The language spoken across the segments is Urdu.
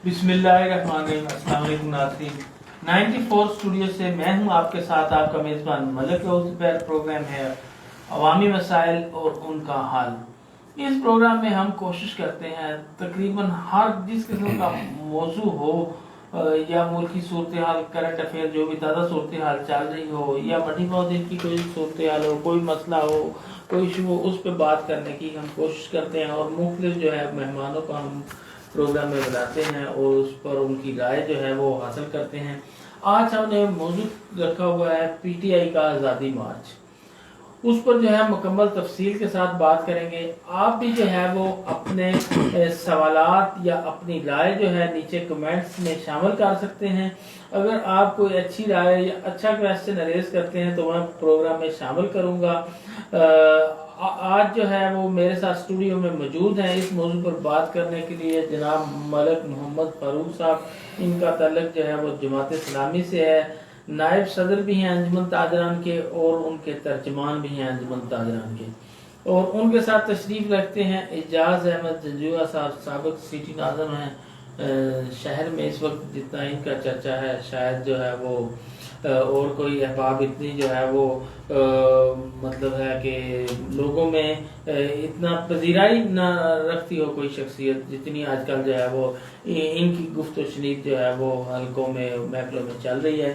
بسم اللہ الرحمن الرحیم۔ السلام علیکم ناظرین، 94 اسٹوڈیو سے میں ہوں آپ کے ساتھ آپ کا میزبان ملک روز زبیر۔ پروگرام ہے عوامی مسائل اور ان کا حل۔ اس پروگرام میں ہم کوشش کرتے ہیں تقریباً ہر جس قسم کا موضوع ہو یا ملکی صورتحال، کرنٹ افیئر جو بھی تازہ صورتحال چل رہی ہو، یا مٹی پودے کی کوئی صورتحال ہو، کوئی مسئلہ ہو، کوئی ایشو ہو، اس پہ بات کرنے کی ہم کوشش کرتے ہیں اور مختلف جو ہے مہمانوں کو ہم پروگرام میں بلاتے ہیں اور اس پر ان کی رائے جو ہے وہ حاصل کرتے ہیں۔ آج ہم نے موضوع رکھا ہوا ہے پی ٹی آئی کا آزادی مارچ۔ اس پر جو ہے مکمل تفصیل کے ساتھ بات کریں گے۔ آپ بھی جو ہے وہ اپنے سوالات یا اپنی رائے جو ہے نیچے کمنٹس میں شامل کر سکتے ہیں۔ اگر آپ کوئی اچھی رائے یا اچھا کویسچن ریز کرتے ہیں تو میں پروگرام میں شامل کروں گا۔ آج جو ہے وہ میرے ساتھ اسٹوڈیو میں موجود ہیں اس موضوع پر بات کرنے کے لیے جناب ملک محمد فاروق صاحب۔ ان کا تعلق جو ہے وہ جماعت اسلامی سے ہے، نائب صدر بھی ہیں انجمن تاجران کے اور ان کے ترجمان بھی ہیں انجمن تاجران کے۔ اور ان کے ساتھ تشریف رکھتے ہیں اعجاز احمد جنجوعہ صاحب، سابق سٹی ناظم ہیں۔ شہر میں اس وقت جتنا ان کا چرچا ہے شاید جو ہے وہ اور کوئی احباب اتنی جو ہے وہ مطلب ہے کہ لوگوں میں اتنا پذیرائی نہ رکھتی ہو کوئی شخصیت جتنی آج کل جو ہے وہ ان کی گفت و شنید جو ہے وہ حلقوں میں محفلوں میں چل رہی ہے۔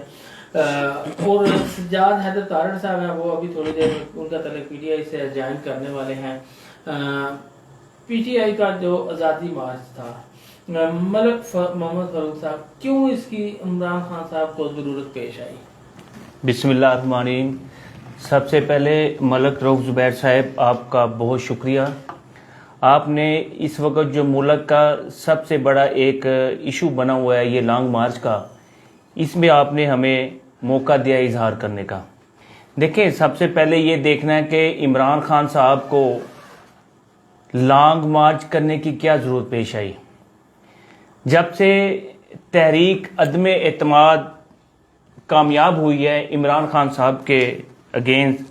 اور سجاد حیدر تارڑ صاحب ہیں، وہ ابھی تھوڑی دیر ان کا تعلق پی ٹی آئی سے جوائن کرنے والے ہیں۔ پی ٹی آئی کا جو آزادی مارچ تھا، ملک محمد فاروق صاحب، کیوں اس کی عمران خان صاحب کو ضرورت پیش آئی؟ بسم اللہ الرحمن الرحیم۔ سب سے پہلے ملک روز زبیر صاحب آپ کا بہت شکریہ۔ آپ نے اس وقت جو ملک کا سب سے بڑا ایک ایشو بنا ہوا ہے یہ لانگ مارچ کا، اس میں آپ نے ہمیں موقع دیا اظہار کرنے کا۔ دیکھیں، سب سے پہلے یہ دیکھنا ہے کہ عمران خان صاحب کو لانگ مارچ کرنے کی کیا ضرورت پیش آئی۔ جب سے تحریک عدم اعتماد کامیاب ہوئی ہے عمران خان صاحب کے اگینسٹ،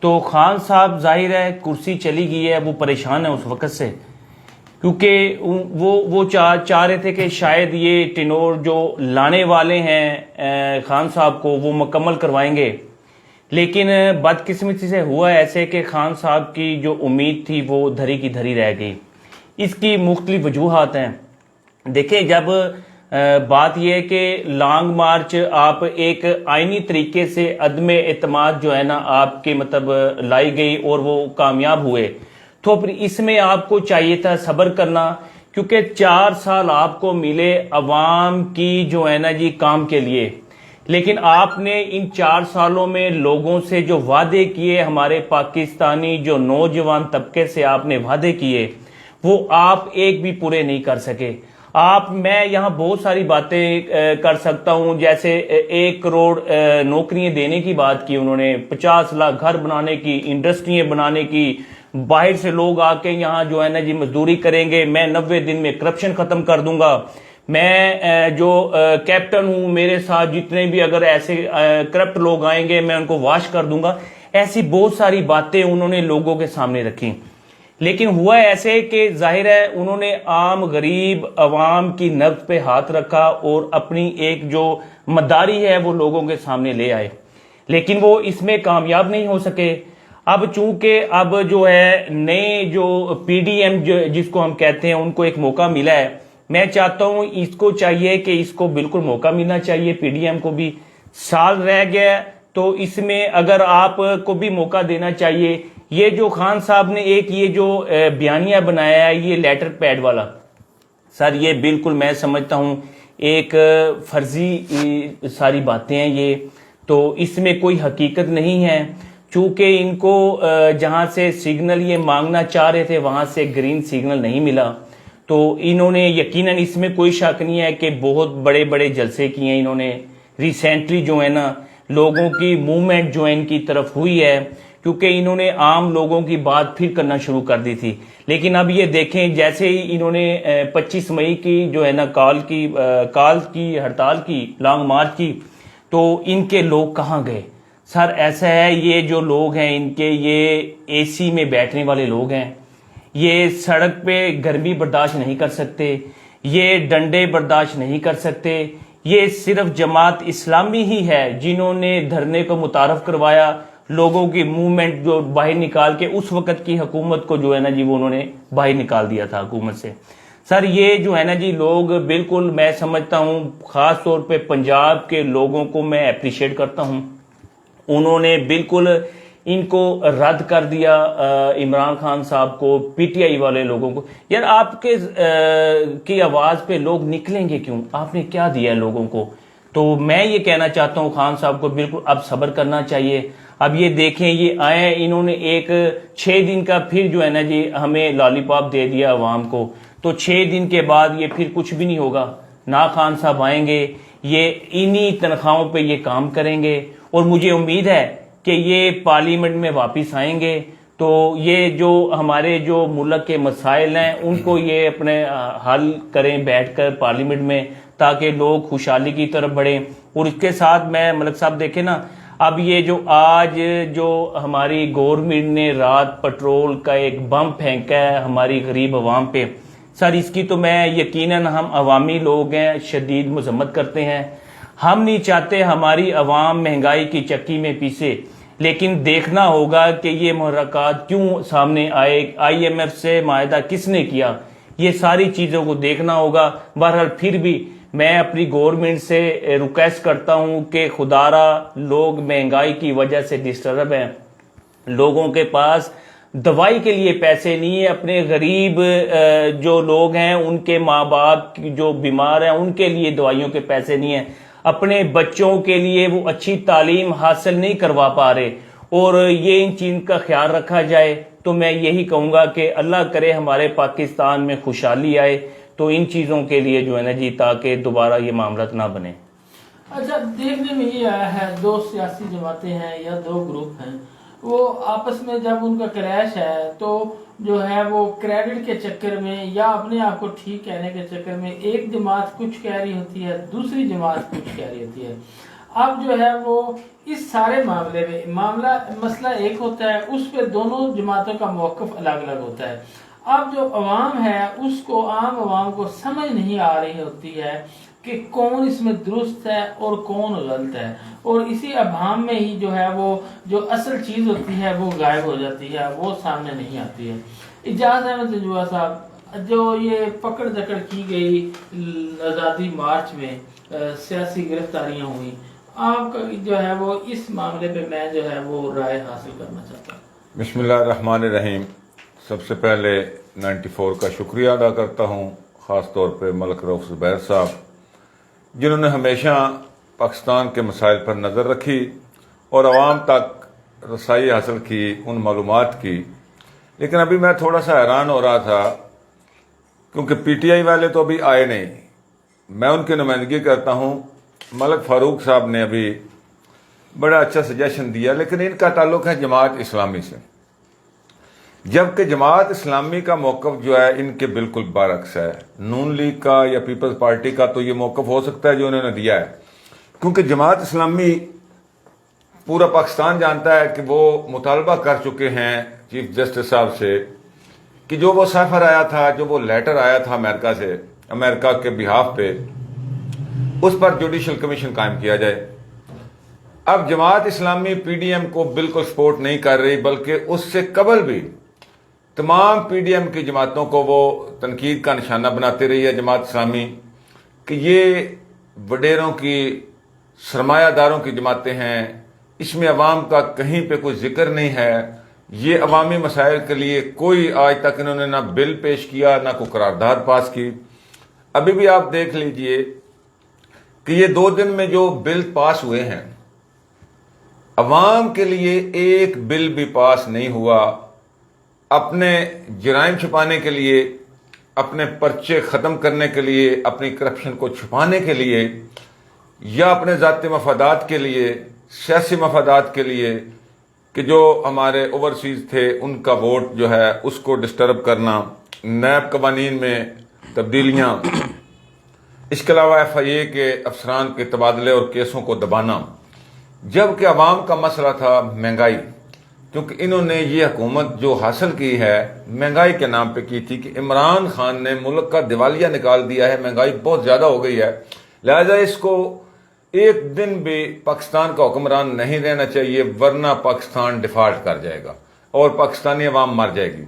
تو خان صاحب ظاہر ہے کرسی چلی گئی ہے، وہ پریشان ہے اس وقت سے، کیونکہ وہ چاہ رہے تھے کہ شاید یہ ٹینور جو لانے والے ہیں خان صاحب کو وہ مکمل کروائیں گے، لیکن بدقسمتی سے ہوا ایسے کہ خان صاحب کی جو امید تھی وہ دھری کی دھری رہ گئی۔ اس کی مختلف وجوہات ہیں۔ دیکھیں، جب بات یہ ہے کہ لانگ مارچ آپ ایک آئینی طریقے سے عدم اعتماد جو ہے نا آپ کے مطلب لائی گئی اور وہ کامیاب ہوئے، تو پھر اس میں آپ کو چاہیے تھا صبر کرنا، کیونکہ 4 سال آپ کو ملے عوام کی جو ہے نا جی کام کے لیے، لیکن آپ نے ان 4 سالوں میں لوگوں سے جو وعدے کیے، ہمارے پاکستانی جو نوجوان طبقے سے آپ نے وعدے کیے، وہ آپ ایک بھی پورے نہیں کر سکے۔ میں یہاں بہت ساری باتیں کر سکتا ہوں، جیسے 1 کروڑ نوکریاں دینے کی بات کی انہوں نے، 50 لاکھ گھر بنانے کی، انڈسٹریاں بنانے کی، باہر سے لوگ آ کے یہاں جو ہے نا جی مزدوری کریں گے، میں 90 دن میں کرپشن ختم کر دوں گا، میں جو کیپٹن ہوں میرے ساتھ جتنے بھی اگر ایسے کرپٹ لوگ آئیں گے میں ان کو واش کر دوں گا۔ ایسی بہت ساری باتیں انہوں نے لوگوں کے سامنے رکھی، لیکن ہوا ایسے کہ ظاہر ہے انہوں نے عام غریب عوام کی نبض پہ ہاتھ رکھا اور اپنی ایک جو مداری ہے وہ لوگوں کے سامنے لے آئے، لیکن وہ اس میں کامیاب نہیں ہو سکے۔ اب چونکہ اب جو ہے نئے جو پی ڈی ایم جس کو ہم کہتے ہیں ان کو ایک موقع ملا ہے، میں چاہتا ہوں اس کو چاہیے کہ اس کو بالکل موقع ملنا چاہیے، پی ڈی ایم کو بھی سال رہ گیا تو اس میں اگر آپ کو بھی موقع دینا چاہیے۔ یہ جو خان صاحب نے ایک یہ جو بیانیہ بنایا ہے یہ لیٹر پیڈ والا، سر یہ بالکل میں سمجھتا ہوں ایک فرضی ساری باتیں ہیں یہ، تو اس میں کوئی حقیقت نہیں ہے، چونکہ ان کو جہاں سے سگنل یہ مانگنا چاہ رہے تھے وہاں سے گرین سگنل نہیں ملا، تو انہوں نے یقیناً اس میں کوئی شک نہیں ہے کہ بہت بڑے بڑے جلسے کیے ہیں انہوں نے ریسنٹلی جو ہے نا، لوگوں کی موومنٹ جو ان کی طرف ہوئی ہے، کیونکہ انہوں نے عام لوگوں کی بات پھر کرنا شروع کر دی تھی، لیکن اب یہ دیکھیں جیسے ہی انہوں نے 25 مئی کی جو ہے نا کال کی ہڑتال کی لانگ مارچ کی، تو ان کے لوگ کہاں گئے؟ سر ایسا ہے یہ جو لوگ ہیں ان کے یہ اے سی میں بیٹھنے والے لوگ ہیں، یہ سڑک پہ گرمی برداشت نہیں کر سکتے، یہ ڈنڈے برداشت نہیں کر سکتے. یہ صرف جماعت اسلامی ہی ہے جنہوں نے دھرنے کو متعارف کروایا, لوگوں کی موومنٹ جو باہر نکال کے اس وقت کی حکومت کو جو ہے نا جی وہ انہوں نے باہر نکال دیا تھا حکومت سے. سر یہ جو ہے نا جی لوگ بالکل میں سمجھتا ہوں خاص طور پہ پنجاب کے لوگوں کو میں اپریشیٹ کرتا ہوں, انہوں نے بالکل ان کو رد کر دیا عمران خان صاحب کو, پی ٹی آئی والے لوگوں کو. یار آپ کے کی آواز پہ لوگ نکلیں گے کیوں؟ آپ نے کیا دیا ہے لوگوں کو؟ تو میں یہ کہنا چاہتا ہوں خان صاحب کو بالکل اب صبر کرنا چاہیے. اب یہ دیکھیں یہ آئے انہوں نے ایک 6 دن کا پھر جو ہے نا جی ہمیں لالی پاپ دے دیا عوام کو, تو 6 دن کے بعد یہ پھر کچھ بھی نہیں ہوگا. نا خان صاحب آئیں گے, یہ انہی تنخواہوں پہ یہ کام کریں گے, اور مجھے امید ہے کہ یہ پارلیمنٹ میں واپس آئیں گے تو یہ جو ہمارے جو ملک کے مسائل ہیں ان کو یہ اپنے حل کریں بیٹھ کر پارلیمنٹ میں, تاکہ لوگ خوشحالی کی طرف بڑھیں. اور اس کے ساتھ میں ملک صاحب دیکھیں نا, اب یہ جو آج جو ہماری گورنمنٹ نے رات پٹرول کا ایک بم پھینکا ہے ہماری غریب عوام پہ, سر اس کی تو میں یقیناً ہم عوامی لوگ ہیں شدید مذمت کرتے ہیں. ہم نہیں چاہتے ہماری عوام مہنگائی کی چکی میں پیسے, لیکن دیکھنا ہوگا کہ یہ محرکات کیوں سامنے آئے, آئی ایم ایف سے معاہدہ کس نے کیا, یہ ساری چیزوں کو دیکھنا ہوگا. بہرحال پھر بھی میں اپنی گورنمنٹ سے ریکویسٹ کرتا ہوں کہ خدارا لوگ مہنگائی کی وجہ سے ڈسٹرب ہیں, لوگوں کے پاس دوائی کے لیے پیسے نہیں ہیں, اپنے غریب جو لوگ ہیں ان کے ماں باپ جو بیمار ہیں ان کے لیے دوائیوں کے پیسے نہیں ہیں, اپنے بچوں کے لیے وہ اچھی تعلیم حاصل نہیں کروا پا رہے, اور یہ ان چیز کا خیال رکھا جائے. تو میں یہی کہوں گا کہ اللہ کرے ہمارے پاکستان میں خوشحالی آئے, تو ان چیزوں کے لیے جو ہے نا جی تاکہ دوبارہ یہ معاملات نہ بنے. اچھا دیکھنے میں یہ آیا ہے 2 سیاسی جماعتیں ہیں یا 2 گروپ ہیں, وہ آپس میں جب ان کا کلیش ہے تو جو ہے وہ کریڈٹ کے چکر میں یا اپنے آپ کو ٹھیک کہنے کے چکر میں ایک جماعت کچھ کہہ رہی ہوتی ہے, دوسری جماعت کچھ کہہ رہی ہوتی ہے. اب جو ہے وہ اس سارے معاملے میں مسئلہ ایک ہوتا ہے, اس پہ دونوں جماعتوں کا موقف الگ الگ ہوتا ہے. اب جو عوام ہے اس کو عام عوام کو سمجھ نہیں آ رہی ہوتی ہے کہ کون اس میں درست ہے اور کون غلط ہے, اور اسی ابہام میں ہی جو ہے وہ جو اصل چیز ہوتی ہے وہ غائب ہو جاتی ہے, وہ سامنے نہیں آتی ہے. اجاز احمد تنجوہ صاحب, جو یہ پکڑ دکڑ کی گئی آزادی مارچ میں سیاسی گرفتاریاں ہوئی, آپ کا جو ہے وہ اس معاملے پہ میں جو ہے وہ رائے حاصل کرنا چاہتا ہوں. بسم اللہ الرحمن الرحیم. سب سے پہلے 94 کا شکریہ ادا کرتا ہوں, خاص طور پہ ملک رؤف زبیر صاحب جنہوں نے ہمیشہ پاکستان کے مسائل پر نظر رکھی اور عوام تک رسائی حاصل کی ان معلومات کی. لیکن ابھی میں تھوڑا سا حیران ہو رہا تھا کیونکہ پی ٹی آئی والے تو ابھی آئے نہیں, میں ان کی نمائندگی کرتا ہوں. ملک فاروق صاحب نے ابھی بڑا اچھا سجیشن دیا, لیکن ان کا تعلق ہے جماعت اسلامی سے, جبکہ جماعت اسلامی کا موقف جو ہے ان کے بالکل برعکس ہے. نون لیگ کا یا پیپلز پارٹی کا تو یہ موقف ہو سکتا ہے جو انہوں نے دیا ہے, کیونکہ جماعت اسلامی پورا پاکستان جانتا ہے کہ وہ مطالبہ کر چکے ہیں چیف جسٹس صاحب سے کہ جو وہ سفر آیا تھا, جو وہ لیٹر آیا تھا امریکہ سے, امریکہ کے بہاف پہ, اس پر جوڈیشل کمیشن قائم کیا جائے. اب Jamaat Islami P D M کو بالکل سپورٹ نہیں کر رہی, بلکہ اس سے قبل بھی تمام پی ڈی ایم کی جماعتوں کو وہ تنقید کا نشانہ بناتے رہی ہے جماعت اسلامی کہ یہ وڈیروں کی سرمایہ داروں کی جماعتیں ہیں, اس میں عوام کا کہیں پہ کوئی ذکر نہیں ہے, یہ عوامی مسائل کے لیے کوئی آج تک انہوں نے نہ بل پیش کیا نہ کوئی قرارداد پاس کی. ابھی بھی آپ دیکھ لیجئے کہ یہ 2 دن میں جو بل پاس ہوئے ہیں, عوام کے لیے ایک بل بھی پاس نہیں ہوا. اپنے جرائم چھپانے کے لیے, اپنے پرچے ختم کرنے کے لیے, اپنی کرپشن کو چھپانے کے لیے, یا اپنے ذاتی مفادات کے لیے, سیاسی مفادات کے لیے کہ جو ہمارے اوورسیز تھے ان کا ووٹ جو ہے اس کو ڈسٹرب کرنا, نیب قوانین میں تبدیلیاں, اس کے علاوہ ایف آئی اے کے افسران کے تبادلے اور کیسوں کو دبانا. جب کہ عوام کا مسئلہ تھا مہنگائی, کیونکہ انہوں نے یہ حکومت جو حاصل کی ہے مہنگائی کے نام پہ کی تھی کہ عمران خان نے ملک کا دیوالیہ نکال دیا ہے، مہنگائی بہت زیادہ ہو گئی ہے، لہذا اس کو ایک دن بھی پاکستان کا حکمران نہیں رہنا چاہیے، ورنہ پاکستان ڈیفالٹ کر جائے گا اور پاکستانی عوام مر جائے گی۔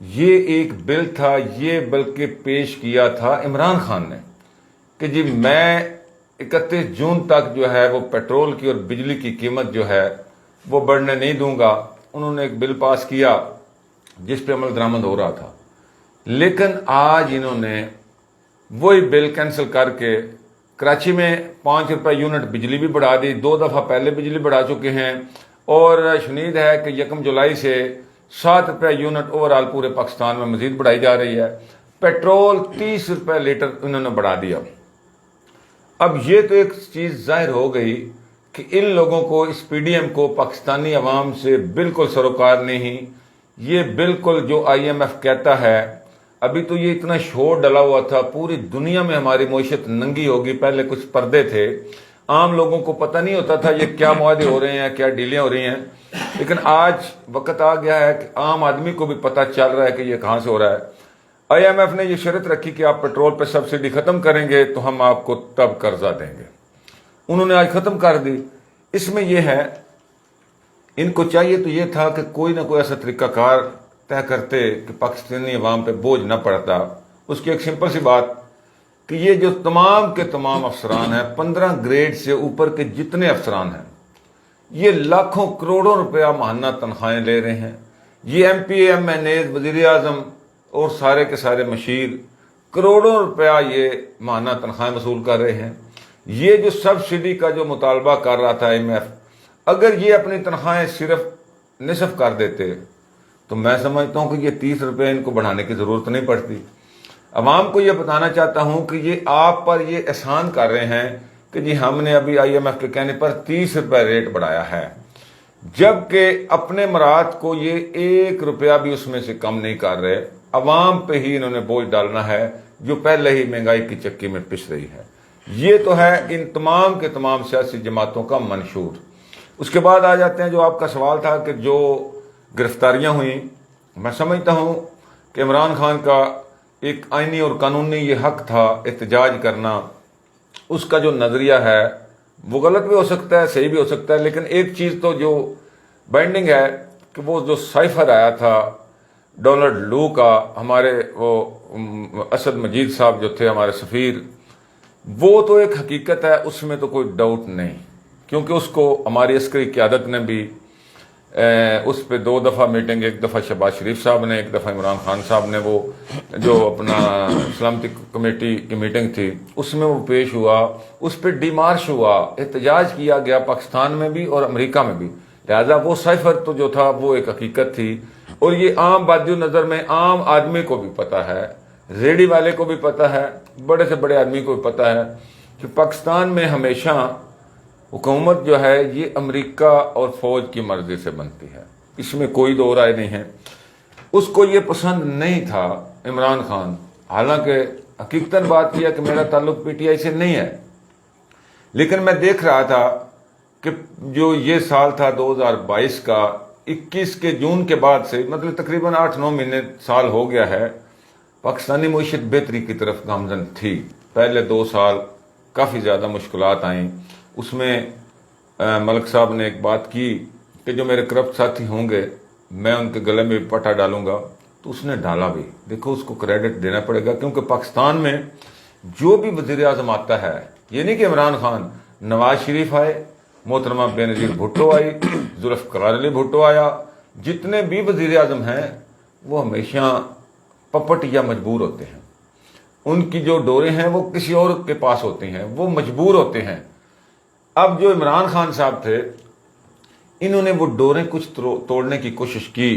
یہ ایک بل تھا، یہ بلکہ پیش کیا تھا عمران خان نے کہ جی میں 31 جون تک جو ہے وہ پیٹرول کی اور بجلی کی قیمت جو ہے وہ بڑھنے نہیں دوں گا۔ انہوں نے ایک بل پاس کیا جس پہ عمل درآمد ہو رہا تھا، لیکن آج انہوں نے وہی بل کینسل کر کے کراچی میں 5 روپے یونٹ بجلی بھی بڑھا دی، 2 دفعہ پہلے بجلی بڑھا چکے ہیں، اور شنید ہے کہ 1 جولائی سے 7 روپے یونٹ اوور آل پورے پاکستان میں مزید بڑھائی جا رہی ہے۔ پیٹرول 30 روپے لیٹر انہوں نے بڑھا دیا۔ اب یہ تو ایک چیز ظاہر ہو گئی کہ ان لوگوں کو، اس پی ڈی ایم کو پاکستانی عوام سے بالکل سروکار نہیں۔ یہ بالکل جو آئی ایم ایف کہتا ہے، ابھی تو یہ اتنا شور ڈلا ہوا تھا پوری دنیا میں ہماری معیشت ننگی ہوگی، پہلے کچھ پردے تھے، عام لوگوں کو پتہ نہیں ہوتا تھا یہ کیا معاہدے ہو رہے ہیں، کیا ڈیلیں ہو رہی ہیں، لیکن آج وقت آ گیا ہے کہ عام آدمی کو بھی پتہ چل رہا ہے کہ یہ کہاں سے ہو رہا ہے۔ آئی ایم ایف نے یہ شرط رکھی کہ آپ پیٹرول پہ سبسڈی ختم کریں گے تو ہم آپ کو تب قرضہ دیں گے۔ انہوں نے آج ختم کر دی۔ اس میں یہ ہے، ان کو چاہیے تو یہ تھا کہ کوئی نہ کوئی ایسا طریقہ کار طے کرتے کہ پاکستانی عوام پہ بوجھ نہ پڑتا۔ اس کی ایک سمپل سی بات کہ یہ جو تمام کے تمام افسران ہیں، 15 گریڈ سے اوپر کے جتنے افسران ہیں، یہ لاکھوں کروڑوں روپیہ ماہانہ تنخواہیں لے رہے ہیں۔ یہ ایم پی ایم این اے، وزیر اعظم اور سارے کے سارے مشیر کروڑوں روپیہ یہ ماہانہ تنخواہیں وصول کر رہے ہیں۔ یہ جو سبسڈی کا جو مطالبہ کر رہا تھا آئی ایم ایف، اگر یہ اپنی تنخواہیں صرف نصف کر دیتے تو میں سمجھتا ہوں کہ یہ 30 روپے ان کو بڑھانے کی ضرورت نہیں پڑتی۔ عوام کو یہ بتانا چاہتا ہوں کہ یہ آپ پر یہ احسان کر رہے ہیں کہ جی ہم نے ابھی آئی ایم ایف کے کہنے پر 30 روپے ریٹ بڑھایا ہے، جبکہ اپنے مراد کو یہ 1 روپیہ بھی اس میں سے کم نہیں کر رہے۔ عوام پہ ہی انہوں نے بوجھ ڈالنا ہے جو پہلے ہی مہنگائی کی چکی میں پس رہی ہے۔ یہ تو ہے ان تمام کے تمام سیاسی جماعتوں کا منشور۔ اس کے بعد آ جاتے ہیں جو آپ کا سوال تھا کہ جو گرفتاریاں ہوئیں، میں سمجھتا ہوں کہ عمران خان کا ایک آئینی اور قانونی یہ حق تھا احتجاج کرنا۔ اس کا جو نظریہ ہے وہ غلط بھی ہو سکتا ہے، صحیح بھی ہو سکتا ہے، لیکن ایک چیز تو جو بائنڈنگ ہے کہ وہ جو سائفر آیا تھا ڈونلڈ لو کا، ہمارے وہ اسد مجید صاحب جو تھے ہمارے سفیر، وہ تو ایک حقیقت ہے، اس میں تو کوئی ڈاؤٹ نہیں، کیونکہ اس کو ہماری عسکری قیادت نے بھی اس پہ 2 دفعہ میٹنگ، ایک دفعہ شہباز شریف صاحب نے، ایک دفعہ عمران خان صاحب نے، وہ جو اپنا سلامتی کمیٹی کی میٹنگ تھی اس میں وہ پیش ہوا، اس پہ ڈی مارش ہوا، احتجاج کیا گیا پاکستان میں بھی اور امریکہ میں بھی۔ لہذا وہ سائفر تو جو تھا وہ ایک حقیقت تھی، اور یہ عام بادی نظر میں عام آدمی کو بھی پتہ ہے، ریڈی والے کو بھی پتہ ہے، بڑے سے بڑے آدمی کو بھی پتہ ہے کہ پاکستان میں ہمیشہ حکومت جو ہے یہ امریکہ اور فوج کی مرضی سے بنتی ہے، اس میں کوئی دو رائے نہیں ہے۔ اس کو یہ پسند نہیں تھا عمران خان، حالانکہ حقیقتاً بات یہ ہے کہ میرا تعلق پی ٹی آئی سے نہیں ہے، لیکن میں دیکھ رہا تھا کہ جو یہ سال تھا 2022 کا، 21 کے جون کے بعد سے مطلب تقریباً 8-9 مہینے سال ہو گیا ہے، پاکستانی معیشت بہتری کی طرف گامزن تھی۔ پہلے 2 سال کافی زیادہ مشکلات آئیں، اس میں ملک صاحب نے ایک بات کی کہ جو میرے کرپٹ ساتھی ہوں گے میں ان کے گلے میں پٹا ڈالوں گا، تو اس نے ڈالا بھی۔ دیکھو اس کو کریڈٹ دینا پڑے گا، کیونکہ پاکستان میں جو بھی وزیر اعظم آتا ہے، یہ نہیں کہ عمران خان، نواز شریف آئے، محترمہ بینظیر بھٹو آئی، ذوالفقار علی بھٹو آیا، جتنے بھی وزیر اعظم ہیں وہ ہمیشہ پپٹ یا مجبور ہوتے ہیں، ان کی جو ڈوریں ہیں وہ کسی اور کے پاس ہوتی ہیں، وہ مجبور ہوتے ہیں۔ اب جو عمران خان صاحب تھے، انہوں نے وہ ڈوریں کچھ توڑنے کی کوشش کی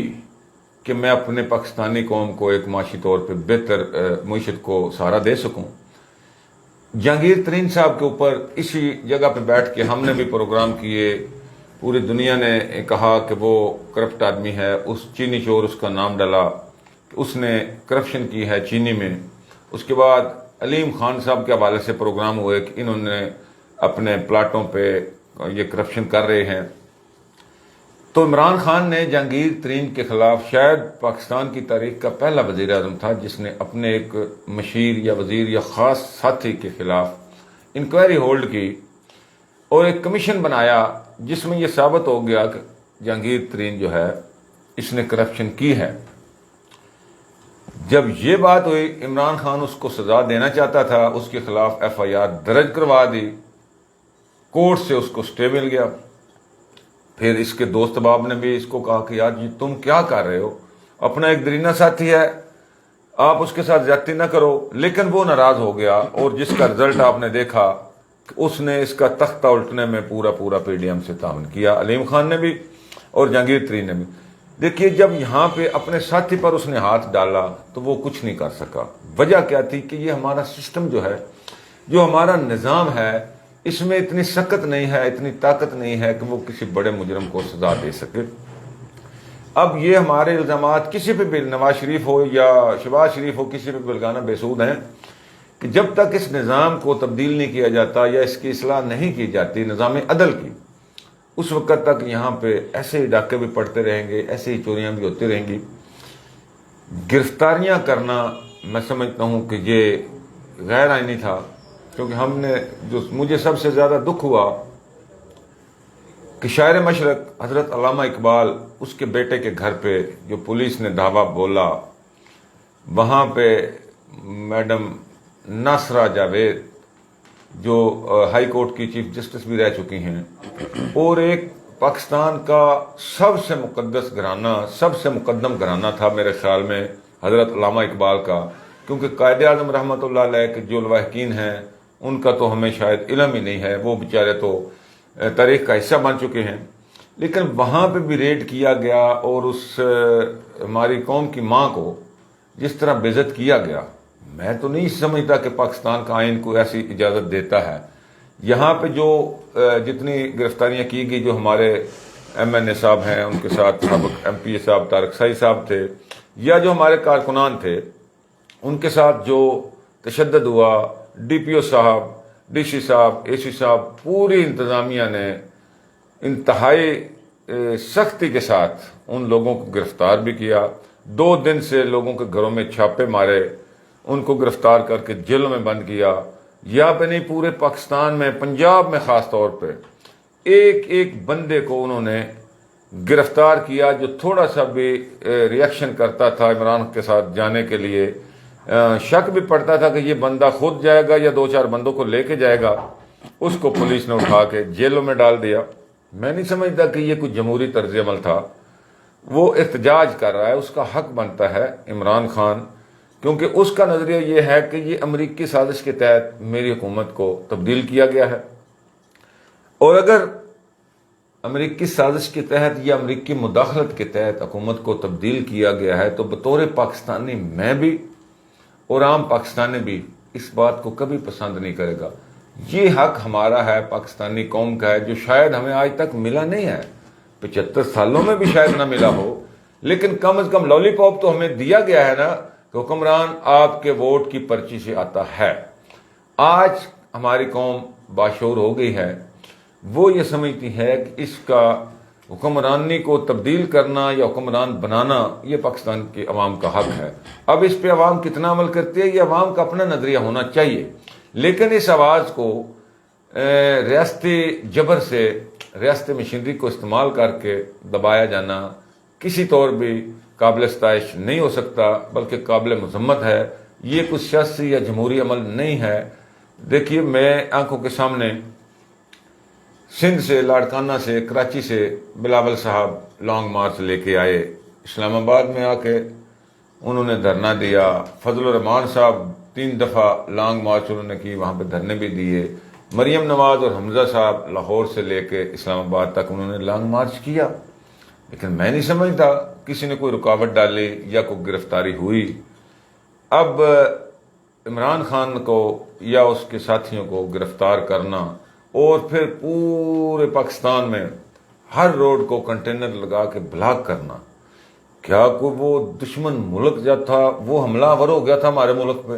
کہ میں اپنے پاکستانی قوم کو ایک معاشی طور پہ بہتر معیشت کو سہارا دے سکوں۔ جہانگیر ترین صاحب کے اوپر اسی جگہ پہ بیٹھ کے ہم نے بھی پروگرام کیے، پوری دنیا نے کہا کہ وہ کرپٹ آدمی ہے، اس چینی چور اس کا نام ڈالا، اس نے کرپشن کی ہے چینی میں۔ اس کے بعد علیم خان صاحب کے حوالے سے پروگرام ہوئے کہ انہوں نے اپنے پلاٹوں پہ یہ کرپشن کر رہے ہیں۔ تو عمران خان نے جہانگیر ترین کے خلاف شاید پاکستان کی تاریخ کا پہلا وزیر اعظم تھا جس نے اپنے ایک مشیر یا وزیر یا خاص ساتھی کے خلاف انکوائری ہولڈ کی اور ایک کمیشن بنایا جس میں یہ ثابت ہو گیا کہ جہانگیر ترین جو ہے اس نے کرپشن کی ہے۔ جب یہ بات ہوئی عمران خان اس کو سزا دینا چاہتا تھا، اس کے خلاف ایف آئی آر درج کروا دی، کورٹ سے اس کو سٹے مل گیا۔ پھر اس کے دوست احباب نے بھی اس کو کہا کہ یار یہ تم کیا کر رہے ہو، اپنا ایک درینہ ساتھی ہے، آپ اس کے ساتھ زیادتی نہ کرو، لیکن وہ ناراض ہو گیا اور جس کا رزلٹ آپ نے دیکھا اس نے اس کا تختہ الٹنے میں پورا پی ڈی ایم سے تعاون کیا، علیم خان نے بھی اور جہانگیر ترین نے بھی۔ دیکھیے جب یہاں پہ اپنے ساتھی پر اس نے ہاتھ ڈالا تو وہ کچھ نہیں کر سکا۔ وجہ کیا تھی کہ یہ ہمارا سسٹم جو ہے، جو ہمارا نظام ہے، اس میں اتنی سخت نہیں ہے، اتنی طاقت نہیں ہے کہ وہ کسی بڑے مجرم کو سزا دے سکے۔ اب یہ ہمارے الزامات کسی پہ بھی، نواز شریف ہو یا شہباز شریف ہو، کسی پہ بھی لگانا بے سود ہیں کہ جب تک اس نظام کو تبدیل نہیں کیا جاتا یا اس کی اصلاح نہیں کی جاتی، نظام عدل کی، اس وقت تک یہاں پہ ایسے ہی ڈاکے بھی پڑتے رہیں گے، ایسے ہی چوریاں بھی ہوتی رہیں گی۔ گرفتاریاں کرنا میں سمجھتا ہوں کہ یہ غیر آئینی تھا، کیونکہ ہم نے جو مجھے سب سے زیادہ دکھ ہوا کہ شاعر مشرق حضرت علامہ اقبال، اس کے بیٹے کے گھر پہ جو پولیس نے دھاوا بولا، وہاں پہ میڈم ناصرہ جاوید جو ہائی کورٹ کی چیف جسٹس بھی رہ چکی ہیں، اور ایک پاکستان کا سب سے مقدس گھرانہ، سب سے مقدم گھرانہ تھا میرے خیال میں حضرت علامہ اقبال کا، کیونکہ قائد اعظم رحمۃ اللہ علیہ کے جو لواحقین ہیں ان کا تو ہمیں شاید علم ہی نہیں ہے، وہ بیچارے تو تاریخ کا حصہ بن چکے ہیں، لیکن وہاں پہ بھی ریڈ کیا گیا اور اس ہماری قوم کی ماں کو جس طرح بے عزت کیا گیا، میں تو نہیں سمجھتا کہ پاکستان کا آئین کو ایسی اجازت دیتا ہے۔ یہاں پہ جو جتنی گرفتاریاں کی گئی، جو ہمارے ایم این اے صاحب ہیں، ان کے ساتھ سابق ایم پی اے صاحب طارق سائی صاحب تھے، یا جو ہمارے کارکنان تھے ان کے ساتھ جو تشدد ہوا، ڈی پی او صاحب، ڈی سی صاحب، اے سی صاحب، پوری انتظامیہ نے انتہائی سختی کے ساتھ ان لوگوں کو گرفتار بھی کیا۔ 2 دن سے لوگوں کے گھروں میں چھاپے مارے، ان کو گرفتار کر کے جیلوں میں بند کیا۔ یا پہ نہیں، پورے پاکستان میں، پنجاب میں خاص طور پہ ایک ایک بندے کو انہوں نے گرفتار کیا جو تھوڑا سا بھی ریئیکشن کرتا تھا عمران کے ساتھ جانے کے لیے، شک بھی پڑتا تھا کہ یہ بندہ خود جائے گا یا 2-4 بندوں کو لے کے جائے گا، اس کو پولیس نے اٹھا کے جیلوں میں ڈال دیا۔ میں نہیں سمجھتا کہ یہ کوئی جمہوری طرز عمل تھا۔ وہ احتجاج کر رہا ہے، اس کا حق بنتا ہے عمران خان، کیونکہ اس کا نظریہ یہ ہے کہ یہ امریکی سازش کے تحت میری حکومت کو تبدیل کیا گیا ہے، اور اگر امریکی سازش کے تحت یا امریکی مداخلت کے تحت حکومت کو تبدیل کیا گیا ہے تو بطور پاکستانی میں بھی اور عام پاکستانی بھی اس بات کو کبھی پسند نہیں کرے گا۔ یہ حق ہمارا ہے، پاکستانی قوم کا ہے، جو شاید ہمیں آج تک ملا نہیں ہے، 75 سالوں میں بھی شاید نہ ملا ہو، لیکن کم از کم لالی پاپ تو ہمیں دیا گیا ہے نا کہ حکمران آپ کے ووٹ کی پرچی سے آتا ہے۔ آج ہماری قوم باشعور ہو گئی ہے، وہ یہ سمجھتی ہے کہ اس کا حکمرانی کو تبدیل کرنا یا حکمران بنانا یہ پاکستان کے عوام کا حق ہے۔ اب اس پہ عوام کتنا عمل کرتی ہے یہ عوام کا اپنا نظریہ ہونا چاہیے، لیکن اس آواز کو ریاستی جبر سے، ریاستی مشینری کو استعمال کر کے دبایا جانا کسی طور بھی قابل ستائش نہیں ہو سکتا، بلکہ قابل مذمت ہے۔ یہ کچھ سیاسی یا جمہوری عمل نہیں ہے۔ دیکھیے، میں آنکھوں کے سامنے سندھ سے، لاڑکانہ سے، کراچی سے بلاول صاحب لانگ مارچ لے کے آئے، اسلام آباد میں آ کے انہوں نے دھرنا دیا۔ فضل الرحمان صاحب 3 دفعہ لانگ مارچ انہوں نے کی، وہاں پہ دھرنے بھی دیے۔ مریم نواز اور حمزہ صاحب لاہور سے لے کے اسلام آباد تک انہوں نے لانگ مارچ کیا، لیکن میں نہیں سمجھتا کسی نے کوئی رکاوٹ ڈالی یا کوئی گرفتاری ہوئی۔ اب عمران خان کو یا اس کے ساتھیوں کو گرفتار کرنا اور پھر پورے پاکستان میں ہر روڈ کو کنٹینر لگا کے بلاک کرنا، کیا کوئی وہ دشمن ملک جو تھا وہ حملہ آور ہو گیا تھا ہمارے ملک میں؟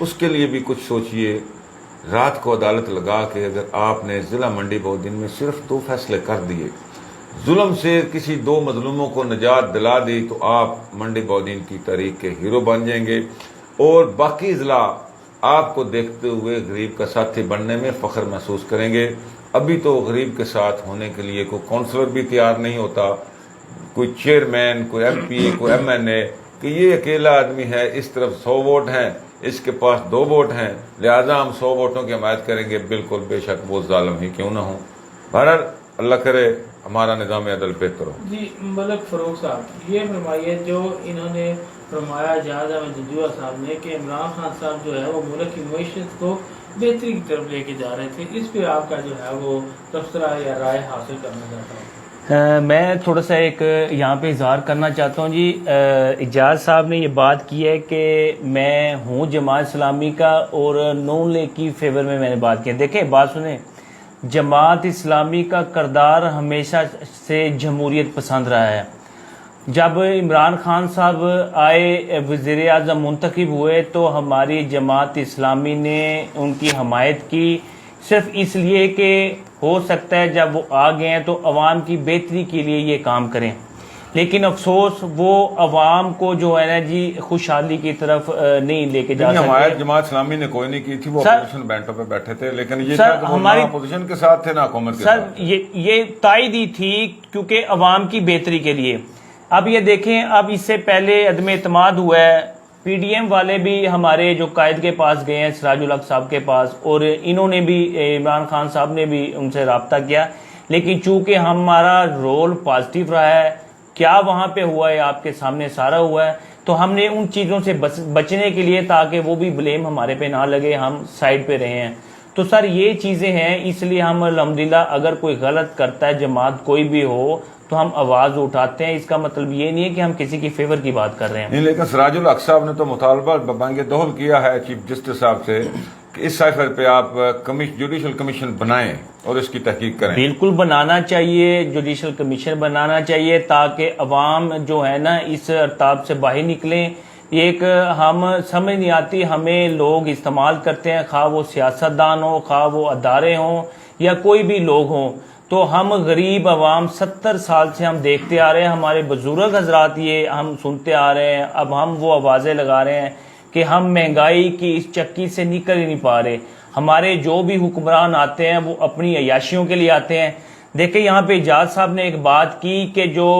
اس کے لیے بھی کچھ سوچئے. رات کو عدالت لگا کے اگر آپ نے ضلع منڈی بہودین میں صرف 2 فیصلے کر دیے, ظلم سے کسی 2 مظلوموں کو نجات دلا دی, تو آپ منڈی بہودین کی تاریخ کے ہیرو بن جائیں گے, اور باقی ضلع آپ کو دیکھتے ہوئے غریب کا ساتھی بننے میں فخر محسوس کریں گے. ابھی تو غریب کے ساتھ ہونے کے لیے کوئی کونسلر بھی تیار نہیں ہوتا, کوئی چیئرمین, کوئی ایم پی, کوئی ایم این اے, کہ یہ اکیلا آدمی ہے, اس طرف 100 ووٹ ہیں, اس کے پاس 2 ووٹ ہیں, لہذا ہم 100 ووٹوں کی حمایت کریں گے. بالکل بے شک وہ ظالم ہی کیوں نہ ہوں. بہرحال اللہ کرے ہمارا نظام عدل بہتر ہو. جی ملک فروخ صاحب, یہ فرمائیے جو انہوں نے فرمایا جہاز احمد جنجوعہ صاحب نے کہ عمران خان صاحب جو ہے وہ ملک کی معیشت کو بہتری کی طرف لے کے جا رہے تھے, اس پہ آپ کا جو ہے وہ تبصرہ یا رائے حاصل کرنا چاہتا ہوں. میں تھوڑا سا ایک یہاں پہ اظہار کرنا چاہتا ہوں. جی اعجاز صاحب نے یہ بات کی ہے کہ میں ہوں جماعت اسلامی کا اور نون لیگ کی فیور میں نے بات کی. دیکھیں بات سنیں, جماعت اسلامی کا کردار ہمیشہ سے جمہوریت پسند رہا ہے. جب عمران خان صاحب آئے وزیر اعظم منتخب ہوئے تو ہماری جماعت اسلامی نے ان کی حمایت کی, صرف اس لیے کہ ہو سکتا ہے جب وہ آ گئے ہیں تو عوام کی بہتری کے لیے یہ کام کریں. لیکن افسوس وہ عوام کو جو ہے نا جی خوشحالی کی طرف نہیں لے کے جا سکتے. حمایت جماعت اسلامی نے کوئی نہیں کی تھی, وہ اپوزیشن بینٹوں پہ بیٹھے تھے, لیکن یہ ہماری اپوزیشن کے ساتھ تھے نہ حکومت کے ساتھ. سر یہ تائید ہی تھی کیونکہ عوام کی بہتری کے لیے. اب یہ دیکھیں, اب اس سے پہلے عدم اعتماد ہوا ہے, پی ڈی ایم والے بھی ہمارے جو قائد کے پاس گئے ہیں سراج الحق صاحب کے پاس, اور انہوں نے بھی عمران خان صاحب نے بھی ان سے رابطہ کیا, لیکن چونکہ ہمارا رول پازیٹیو رہا ہے, کیا وہاں پہ ہوا ہے آپ کے سامنے سارا ہوا ہے, تو ہم نے ان چیزوں سے بچنے کے لیے تاکہ وہ بھی بلیم ہمارے پہ نہ لگے ہم سائڈ پہ رہے ہیں. تو سر یہ چیزیں ہیں, اس لیے ہم الحمدللہ اگر کوئی غلط کرتا ہے جماعت کوئی بھی ہو تو ہم آواز اٹھاتے ہیں. اس کا مطلب یہ نہیں ہے کہ ہم کسی کی فیور کی بات کر رہے ہیں. نہیں, لیکن سراج الحق صاحب نے تو مطالبہ بانگ دہل کیا ہے چیف جسٹس صاحب سے کہ اس سائفر پہ آپ جوڈیشل کمیشن بنائیں اور اس کی تحقیق کریں. بالکل بنانا چاہیے, جوڈیشل کمیشن بنانا چاہیے تاکہ عوام جو ہے نا اس ارتاب سے باہر نکلیں. ایک ہم سمجھ نہیں آتی, ہمیں لوگ استعمال کرتے ہیں, خواہ وہ سیاستدان ہوں, خواہ وہ ادارے ہوں یا کوئی بھی لوگ ہوں, تو ہم غریب عوام 70 سال سے ہم دیکھتے آ رہے ہیں, ہمارے بزرگ حضرات یہ ہم سنتے آ رہے ہیں, اب ہم وہ آوازیں لگا رہے ہیں کہ ہم مہنگائی کی اس چکی سے نکل ہی نہیں پا رہے. ہمارے جو بھی حکمران آتے ہیں وہ اپنی عیاشیوں کے لیے آتے ہیں. دیکھیں یہاں پہ اعجاز صاحب نے ایک بات کی کہ جو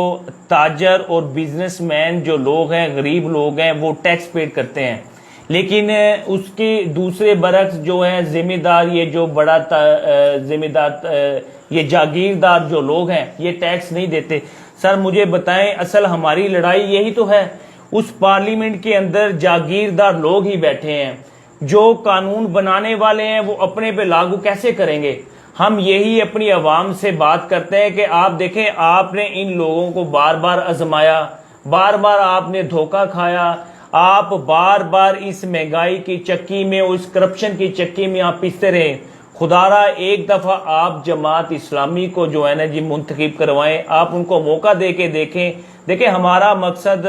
تاجر اور بزنس مین جو لوگ ہیں, غریب لوگ ہیں, وہ ٹیکس پیڈ کرتے ہیں, لیکن اس کے دوسرے برعکس جو ہے ذمہ دار, یہ جو بڑا ذمہ دار یہ جاگیردار جو لوگ ہیں یہ ٹیکس نہیں دیتے. سر مجھے بتائیں, اصل ہماری لڑائی یہی تو ہے. اس پارلیمنٹ کے اندر جاگیردار لوگ ہی بیٹھے ہیں, جو قانون بنانے والے ہیں وہ اپنے پہ لاگو کیسے کریں گے. ہم یہی اپنی عوام سے بات کرتے ہیں کہ آپ دیکھیں, آپ نے ان لوگوں کو بار بار آزمایا, بار بار آپ نے دھوکہ کھایا, آپ بار بار اس مہنگائی کی چکی میں, اس کرپشن کی چکی میں آپ پستے رہے. خدارا ایک دفعہ آپ جماعت اسلامی کو جو ہے نا جی منتخب کروائیں, آپ ان کو موقع دے کے دیکھیں. دیکھیں ہمارا مقصد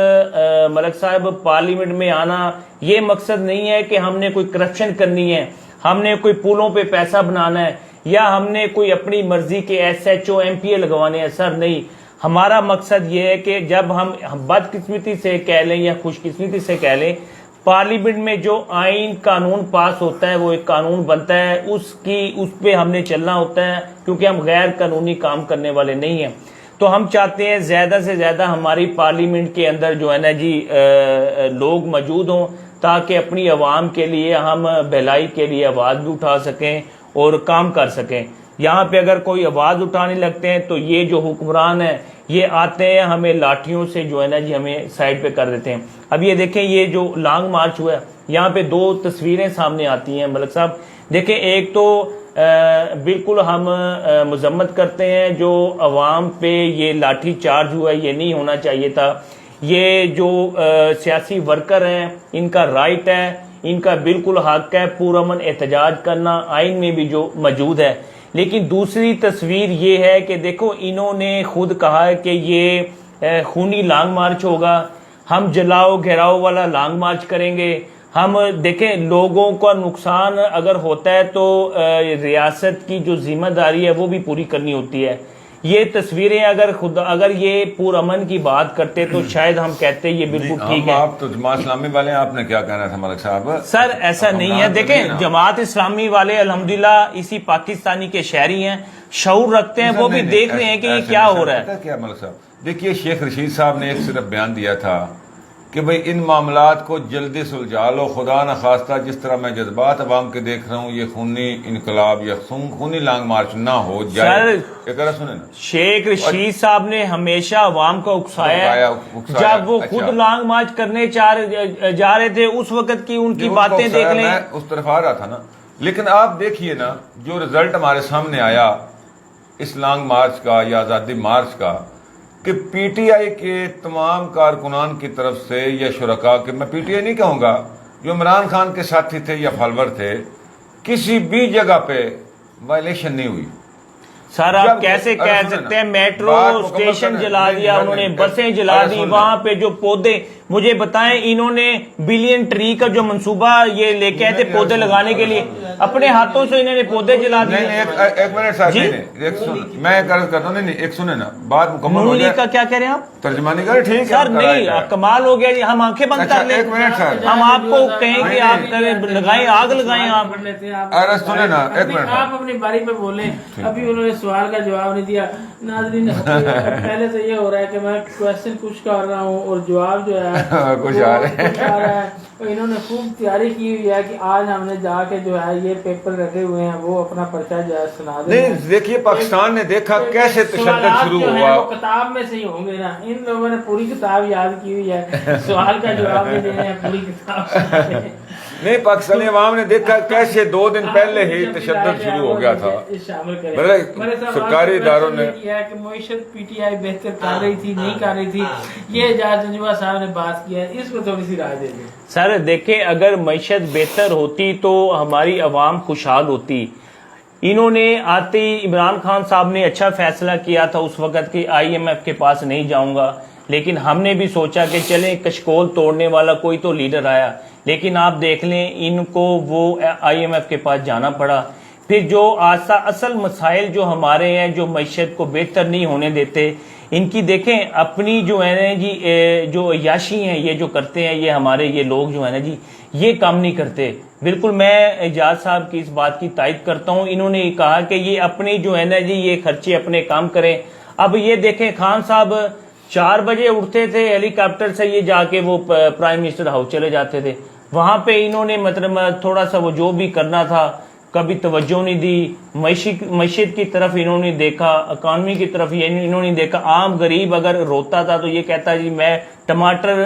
ملک صاحب پارلیمنٹ میں آنا یہ مقصد نہیں ہے کہ ہم نے کوئی کرپشن کرنی ہے, ہم نے کوئی پولوں پہ پیسہ بنانا ہے, یا ہم نے کوئی اپنی مرضی کے S H O M P A لگوانے ہیں. سر نہیں, ہمارا مقصد یہ ہے کہ جب ہم بدقسمتی سے کہہ لیں یا خوش قسمتی سے کہہ لیں, پارلیمنٹ میں جو آئین قانون پاس ہوتا ہے وہ ایک قانون بنتا ہے, اس پہ ہم نے چلنا ہوتا ہے, کیونکہ ہم غیر قانونی کام کرنے والے نہیں ہیں. تو ہم چاہتے ہیں زیادہ سے زیادہ ہماری پارلیمنٹ کے اندر جو ہے نا جی لوگ موجود ہوں, تاکہ اپنی عوام کے لیے ہم بھلائی کے لیے آواز بھی اٹھا سکیں اور کام کر سکیں. یہاں پہ اگر کوئی آواز اٹھانے لگتے ہیں تو یہ جو حکمران ہیں یہ آتے ہیں ہمیں لاٹھیوں سے جو ہے نا جی ہمیں سائڈ پہ کر دیتے ہیں. اب یہ دیکھیں یہ جو لانگ مارچ ہوا ہے, یہاں پہ 2 تصویریں سامنے آتی ہیں ملک صاحب. دیکھیں ایک تو بالکل ہم مذمت کرتے ہیں جو عوام پہ یہ لاٹھی چارج ہوا ہے, یہ نہیں ہونا چاہیے تھا. یہ جو سیاسی ورکر ہیں ان کا رائٹ ہے, ان کا بالکل حق ہے پرامن احتجاج کرنا, آئین میں بھی جو موجود ہے. لیکن دوسری تصویر یہ ہے کہ دیکھو انہوں نے خود کہا ہے کہ یہ خونی لانگ مارچ ہوگا, ہم جلاؤ گھیراؤ والا لانگ مارچ کریں گے, ہم دیکھیں لوگوں کا نقصان اگر ہوتا ہے تو ریاست کی جو ذمہ داری ہے وہ بھی پوری کرنی ہوتی ہے. یہ تصویریں اگر یہ پرامن کی بات کرتے تو شاید ہم کہتے یہ بالکل ٹھیک ہے. آپ تو جماعت اسلامی والے ہیں، آپ نے کیا کہنا تھا ملک صاحب؟ سر ایسا نہیں ہے. دیکھیں جماعت اسلامی والے الحمدللہ اسی پاکستانی کے شہری ہیں، شعور رکھتے ہیں، وہ بھی دیکھ رہے ہیں کہ یہ کیا ہو رہا ہے. کیا ملک صاحب دیکھیے، شیخ رشید صاحب نے ایک صرف بیان دیا تھا کہ بھئی ان معاملات کو جلدی سلجھا لو، خدا نخواستہ جس طرح میں جذبات عوام کے دیکھ رہا ہوں یہ خونی انقلاب یا خونی لانگ مارچ نہ ہو جائے. سنیں نا، شیخ رشید صاحب نے ہمیشہ عوام کو اکسایا. جب وہ خود لانگ مارچ کرنے جا رہے تھے اس وقت کی ان کی باتیں دیکھ لیں. میں اس طرف آ رہا تھا نا، لیکن آپ دیکھیے نا جو رزلٹ ہمارے سامنے آیا اس لانگ مارچ کا یا آزادی مارچ کا، کہ پی ٹی آئی کے تمام کارکنان کی طرف سے یا شرکاء کے، میں پی ٹی آئی نہیں کہوں گا، جو عمران خان کے ساتھی تھے یا فالوور تھے، کسی بھی جگہ پہ وائلیشن نہیں ہوئی. سر آپ کیسے کہہ سکتے ہیں؟ میٹرو اسٹیشن جلا دیا انہوں نے، بسیں جلا دی، وہاں پہ جو پودے، مجھے بتائیں انہوں نے بلین ٹری کا جو منصوبہ یہ لے کے آئے تھے پودے لگانے کے لیے، اپنے ہاتھوں سے انہوں نے پودے جلا دیے. ایک منٹ صاحب، میں عرض کرتا ہوں، نہیں ایک سنیں نا، بات مکمل ہو جائے. کا کیا کہہ رہے ہیں آپ؟ ترجمانی کریں، ٹھیک ہے سر نہیں، کمال ہو گیا جی، ہم آنکھیں بند کر لیں. ایک منٹ سر، ہم آپ کو کہیں کہ آپ لگائیں، آگ لگائیں آپ. عرض سنیں نا، ایک منٹ آپ اپنی باری پہ بولیں. ابھی انہوں نے سوال کا جواب نہیں دیا. ناظرین پہلے تو یہ ہو رہا ہے کہ میں کوشچن کچھ کر رہا ہوں اور جواب جو ہے کچھ آ رہا ہے. انہوں نے خوب تیاری کی ہوئی ہے کہ آج ہم نے جا کے جو ہے یہ پیپر رکھے ہوئے ہیں وہ اپنا پرچہ جو ہے سنا دیں. نہیں دیکھیے، پاکستان نے دیکھا کیسے تشدد شروع ہوا. وہ کتاب میں سے ہی ہوں گے نا، ان لوگوں نے پوری کتاب یاد کی ہوئی ہے، سوال کا جواب نہیں دینا ہے، پوری کتاب. نہیں، پاکستانی عوام نے دیکھا کیسے 2 دن پہلے ہی تشدد شروع ہو گیا تھا. سرکاری اداروں نے کہ معیشت پی ٹی آئی بہتر کر رہی تھی نہیں کر رہی تھی، یہ اعجاز جنجوہ صاحب نے بات کی ہے، اس کو تھوڑی سی رائے دے دیں. سر دیکھیں اگر معیشت بہتر ہوتی تو ہماری عوام خوشحال ہوتی. انہوں نے آتے ہی عمران خان صاحب نے اچھا فیصلہ کیا تھا اس وقت کہ آئی ایم ایف کے پاس نہیں جاؤں گا، لیکن ہم نے بھی سوچا کہ چلیں کشکول توڑنے والا کوئی تو لیڈر آیا، لیکن آپ دیکھ لیں ان کو وہ آئی ایم ایف کے پاس جانا پڑا. پھر جو اصل مسائل جو ہمارے ہیں، جو معیشت کو بہتر نہیں ہونے دیتے، ان کی دیکھیں اپنی جو ہے نا جی جو عیاشی ہیں یہ جو کرتے ہیں، یہ ہمارے یہ لوگ جو ہے نا جی یہ کام نہیں کرتے. بالکل میں اعجاز صاحب کی اس بات کی تائید کرتا ہوں. انہوں نے کہا کہ یہ اپنی جو ہے نا جی یہ خرچے اپنے کام کریں. اب یہ دیکھیں خان صاحب 4 بجے اٹھتے تھے ہیلی کاپٹر سے، یہ جا کے وہ پرائم منسٹر ہاؤس چلے جاتے تھے. وہاں پہ انہوں نے مطلب تھوڑا سا وہ جو بھی کرنا تھا کبھی توجہ نہیں دی. معیشت کی طرف انہوں نے دیکھا، اکانومی کی طرف انہوں نے دیکھا. عام غریب اگر روتا تھا تو یہ کہتا جی میں ٹماٹر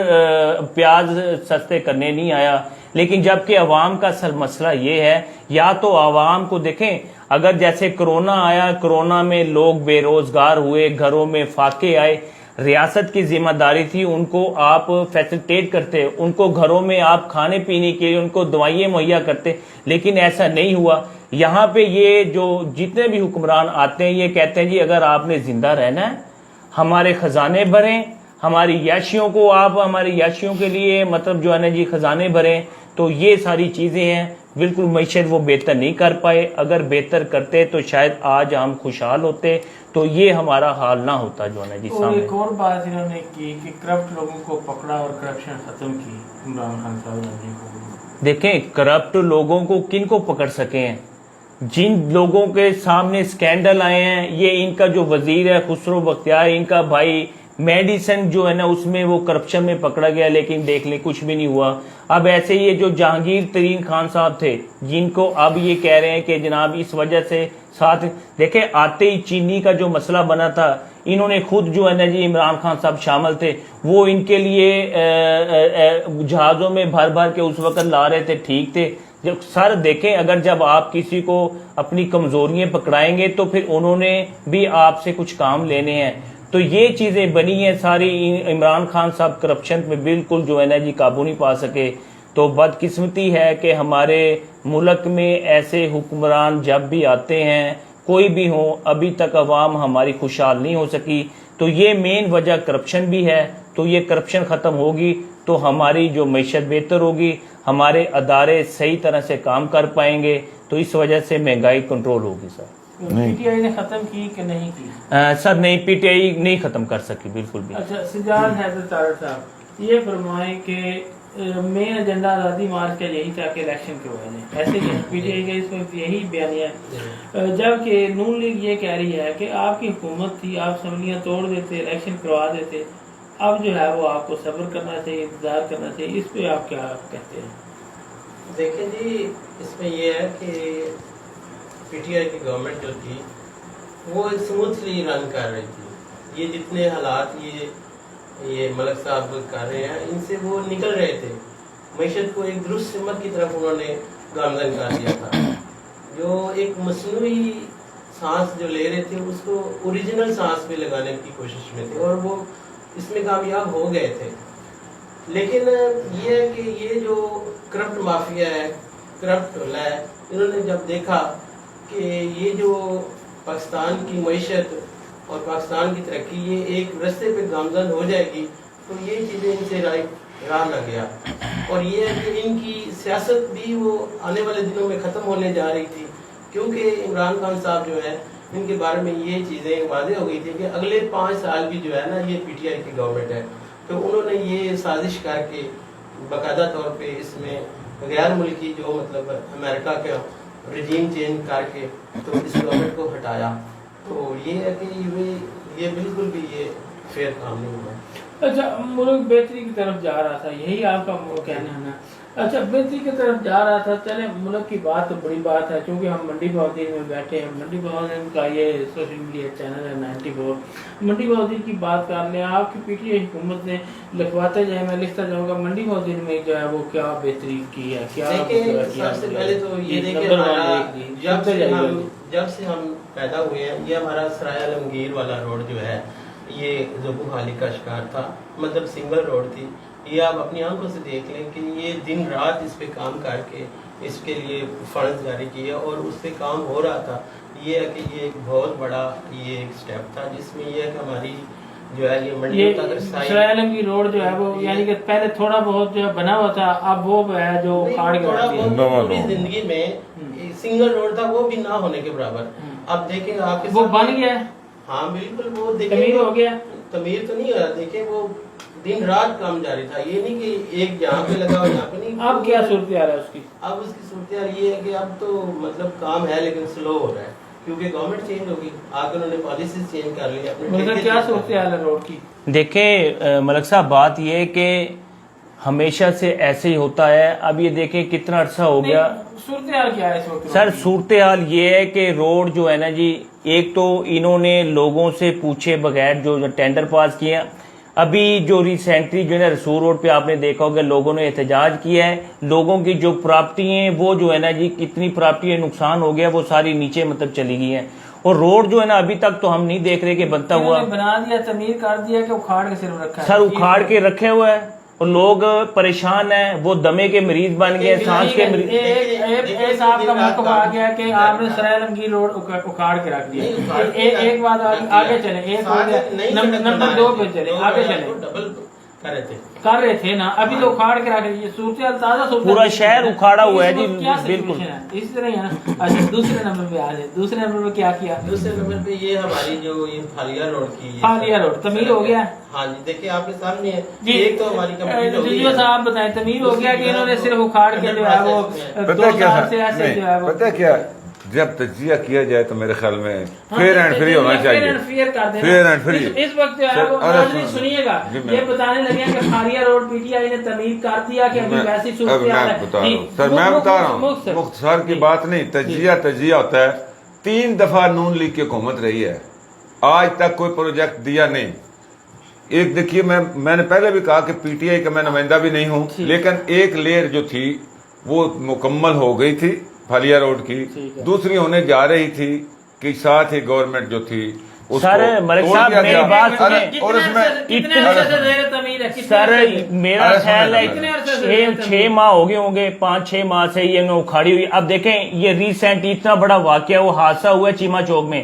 پیاز سستے کرنے نہیں آیا. لیکن جبکہ عوام کا اصل مسئلہ یہ ہے، یا تو عوام کو دیکھیں اگر جیسے کرونا آیا، کرونا میں لوگ بے روزگار ہوئے، گھروں میں فاقے آئے، ریاست کی ذمہ داری تھی ان کو آپ فیسلٹیٹ کرتے، ان کو گھروں میں آپ کھانے پینے کے لیے ان کو دوائیں مہیا کرتے، لیکن ایسا نہیں ہوا. یہاں پہ یہ جو جتنے بھی حکمران آتے ہیں یہ کہتے ہیں جی اگر آپ نے زندہ رہنا ہے ہمارے خزانے بھریں، ہماری یاشیوں کو آپ ہماری یاشیوں کے لیے مطلب جو ہے نا جی خزانے بھریں. تو یہ ساری چیزیں ہیں. بالکل معیشت وہ بہتر نہیں کر پائے. اگر بہتر کرتے تو شاید آج ہم خوشحال ہوتے، تو یہ ہمارا حال نہ ہوتا جو ہے نا جی. اور ایک اور بات انہوں نے کی کہ کرپٹ لوگوں کو پکڑا اور کرپشن ختم کی عمران خان صاحب نے. دیکھیں کرپٹ لوگوں کو کن کو پکڑ سکے ہیں؟ جن لوگوں کے سامنے سکینڈل آئے ہیں، یہ ان کا جو وزیر ہے خسرو بختیار، ان کا بھائی میڈیسن جو ہے نا اس میں وہ کرپشن میں پکڑا گیا، لیکن دیکھ لیں کچھ بھی نہیں ہوا. اب ایسے یہ جو جہانگیر ترین خان صاحب تھے جن کو اب یہ کہہ رہے ہیں کہ جناب اس وجہ سے ساتھ دیکھیں آتے ہی چینی کا جو مسئلہ بنا تھا انہوں نے خود جو ہے نا جی عمران خان صاحب شامل تھے، وہ ان کے لیے جہازوں میں بھر بھر کے اس وقت لا رہے تھے، ٹھیک تھے. جب سر دیکھیں اگر جب آپ کسی کو اپنی کمزوریاں پکڑائیں گے تو پھر انہوں نے بھی آپ سے کچھ کام لینے ہیں. تو یہ چیزیں بنی ہیں ساری. عمران خان صاحب کرپشن پہ بالکل جو ہے نا جی قابو نہیں پا سکے. تو بدقسمتی ہے کہ ہمارے ملک میں ایسے حکمران جب بھی آتے ہیں کوئی بھی ہو، ابھی تک عوام ہماری خوشحال نہیں ہو سکی. تو یہ مین وجہ کرپشن بھی ہے. تو یہ کرپشن ختم ہوگی تو ہماری جو معیشت بہتر ہوگی، ہمارے ادارے صحیح طرح سے کام کر پائیں گے تو اس وجہ سے مہنگائی کنٹرول ہوگی سر. پی ٹی آئی نے ختم کی کہ نہیں کی؟ سر نہیں, پی ٹی آئی نہیں ختم کر سکی بالکل بھی. اچھا سجاد حیدر تارڑ صاحب یہ فرمائیں کہ مین ایجنڈا آزادی مارچ کا یہی تھا کہ الیکشن کے ہوئے ہیں، ایسے ہی پی ٹی آئی کا اس وقت یہی بیانیہ ہے، جبکہ نون لیگ یہ کہہ رہی ہے کہ آپ کی حکومت تھی، آپ اسمبلیاں توڑ دیتے، الیکشن کروا دیتے، اب جو ہے وہ آپ کو صبر کرنا چاہیے، انتظار کرنا چاہیے. اس پہ آپ کیا کہتے ہیں؟ دیکھیں جی، اس میں یہ ہے کہ پی ٹی آئی کی گورنمنٹ جو تھی وہ اسموتھلی رن کر رہی تھی. یہ جتنے حالات یہ ملک صاحب کر رہے ہیں ان سے وہ نکل رہے تھے. معیشت کو ایک درست سمت کی طرف انہوں نے گامزن کر دیا تھا. جو ایک مصنوعی سانس جو لے رہے تھے اس کو اوریجنل سانس پہ لگانے کی کوشش میں تھے، اور وہ اس میں کامیاب ہو گئے تھے. لیکن یہ ہے کہ یہ جو کرپٹ مافیا ہے، کرپٹ ہے، انہوں نے جب دیکھا کہ یہ جو پاکستان کی معیشت اور پاکستان کی ترقی یہ ایک رستے پہ گامزن ہو جائے گی، تو یہ چیزیں ان سے راہ نہ گیا. اور یہ ہے کہ ان کی سیاست بھی وہ آنے والے دنوں میں ختم ہونے جا رہی تھی، کیونکہ عمران خان صاحب جو ہے ان کے بارے میں یہ چیزیں واضح ہو گئی تھی کہ اگلے 5 سال بھی جو ہے نا یہ پی ٹی آئی کی گورنمنٹ ہے. تو انہوں نے یہ سازش کر کے باقاعدہ طور پہ اس میں غیر ملکی جو مطلب امریکہ کا رجیم چینج کر کے تو اس گورنمنٹ کو ہٹایا. تو یہ ہے کہ یہ بالکل بھی یہ فیئر کام نہیں ہوا. اچھا ملک بہتری کی طرف جا رہا تھا، یہی آپ کا کہنا ہے نا؟ اچھا بہتری کی طرف جا رہا تھا، چلے ملک کی بات تو بڑی بات ہے، کیونکہ ہم منڈی بہادر میں بیٹھے ہیں. منڈی بہادر کا یہ سوشل میڈیا چینل ہے 94. منڈی بہادر کی بات کر لیں، آپ کی پی ٹی آئی حکومت نے لکھواتے جائے، میں لکھتا جاؤں گا منڈی بہادر میں جو ہے وہ کیا بہتری کی ہے. کیا سب سے پہلے تو یہ دیکھیں جب سے ہم پیدا ہوئے ہیں یہ ہمارا سرائے عالمگیر والا روڈ جو ہے یہ زبو حالی کا شکار تھا، مطلب سنگل روڈ تھی. یہ آپ اپنی آنکھوں سے دیکھ لیں کہ یہ دن رات اس پہ کام کر کے اس کے لیے فنڈز جاری کیے اور اس پہ کام ہو رہا تھا. یہ ہے کہ یہ ایک بہت بڑا یہ ایک سٹیپ تھا جس میں یہ ہے کہ ہماری جو ہے یہ منڈی تک رسائی سرائے عالمگیر روڈ جو ہے وہ یعنی کہ پہلے تھوڑا بہت جو ہے بنا ہوا تھا، اب وہ ہے جو کھاڑ کے پوری زندگی میں سنگل روڈ تھا وہ بھی نہ ہونے کے برابر. اب دیکھیں آپ کے وہ بن گیا. ہاں بالکل، وہ تعمیر ہو گیا. تعمیر تو نہیں ہو رہا، دیکھیں وہ دن رات کام جاری تھا. یہ نہیں کہ ایک جہاں پہ لگا اور یہاں پہ نہیں. اب کیا صورتحال ہے اس کی؟ اب اس کی صورتحال یہ ہے کہ اب تو مطلب کام ہے لیکن سلو ہو رہا ہے کیونکہ گورنمنٹ چینج ہوگی، آگے انہوں نے پالیسیز چینج کر لی. مطلب کیا صورتحال ہے روڈ کی؟ دیکھیں ملک صاحب، بات یہ ہے کہ ہمیشہ سے ایسے ہی ہوتا ہے. اب یہ دیکھیں کتنا عرصہ ہو گیا. صورتحال کیا ہے اس وقت؟ سر صورتحال یہ ہے کہ روڈ جو ہے نا جی، ایک تو انہوں نے لوگوں سے پوچھے بغیر جو ٹینڈر پاس کیا. ابھی جو ریسنٹلی جو ہے نا رسول روڈ پہ آپ نے دیکھا ہوگا لوگوں نے احتجاج کیا ہے. لوگوں کی جو پراپرٹی ہیں وہ جو ہے نا جی کتنی پراپرٹی ہے نقصان ہو گیا، وہ ساری نیچے مطلب چلی گئی ہیں. اور روڈ جو ہے نا ابھی تک تو ہم نہیں دیکھ رہے کہ بنتا ہوا. بنا دیا، تعمیر کر دیا کہ اکھاڑ کے صرف رکھا ہے؟ سر اکھاڑ کے رکھے ہوئے ہیں اور لوگ پریشان ہیں، وہ دمے کے مریض بن گئے، سانس کے مریض. ایک آپ کا موقف آ گیا کہ آپ نے سرائے عالمگیر روڈ اکھاڑ کے رکھ دیا. ایک بات آگے چلیں، ایک ہو گیا، نمبر 2 پہ چلیں، آگے چلیں. کر رہے تھے نا، ابھی تو اکھاڑ کے رکھ رہے. صورتحال تازہ صورتحال، پورا شہر اکھاڑا ہوا ہے جی. بالکل اسی طرح ہی ہے نا. اچھا دوسرے نمبر پہ آ جائے. دوسرے نمبر پہ کیا کیا؟ دوسرے نمبر پہ یہ ہماری جو یہ حالیہ روڈ کی حالیہ روڈ تعمیر ہو گیا. ہاں جی دیکھیں آپ کے سامنے ہے. ایک تو ہماری کمپلیٹ ہو گئی. صاحب بتائیں تعمیر ہو گیا کہ انہوں نے صرف اکھاڑ کے جو ہے وہ 2 سال سے ایسے جو ہے وہ. پتہ کیا، جب تجزیہ کیا جائے تو میرے خیال میں فیئر اینڈ فری ہونا چاہیے. Fair and free. اس وقت جو ہے وہ ناظرین سنیے گا، یہ بتانے لگے کہ حالیہ روڈ پی ٹی آئی نے تعمیر کر دیا کہ ابھی ویسی صورتحال ہے. سر میں بتا رہا ہوں، مختصر کی بات نہیں، تجزیہ ہوتا ہے. 3 دفعہ نون لیگ کی حکومت رہی ہے، آج تک کوئی پروجیکٹ دیا نہیں. ایک دیکھیے، میں نے پہلے بھی کہا کہ پی ٹی آئی کا میں نمائندہ بھی نہیں ہوں، لیکن ایک لیئر جو تھی وہ مکمل ہو گئی تھی حالیہ روڈ کی، دوسری ہونے جا رہی تھی کہ ساتھ ہی گورنمنٹ جو تھی. سر ملک صاحب میری بات سنیں. اور اس میں سر میرا خیال ہے 6 ماہ ہو گئے ہوں گے، 5-6 ماہ سے یہ اکھاڑی ہوئی. اب دیکھیں یہ ریسنٹ اتنا بڑا واقعہ وہ حادثہ ہوا ہے چیما چوک میں.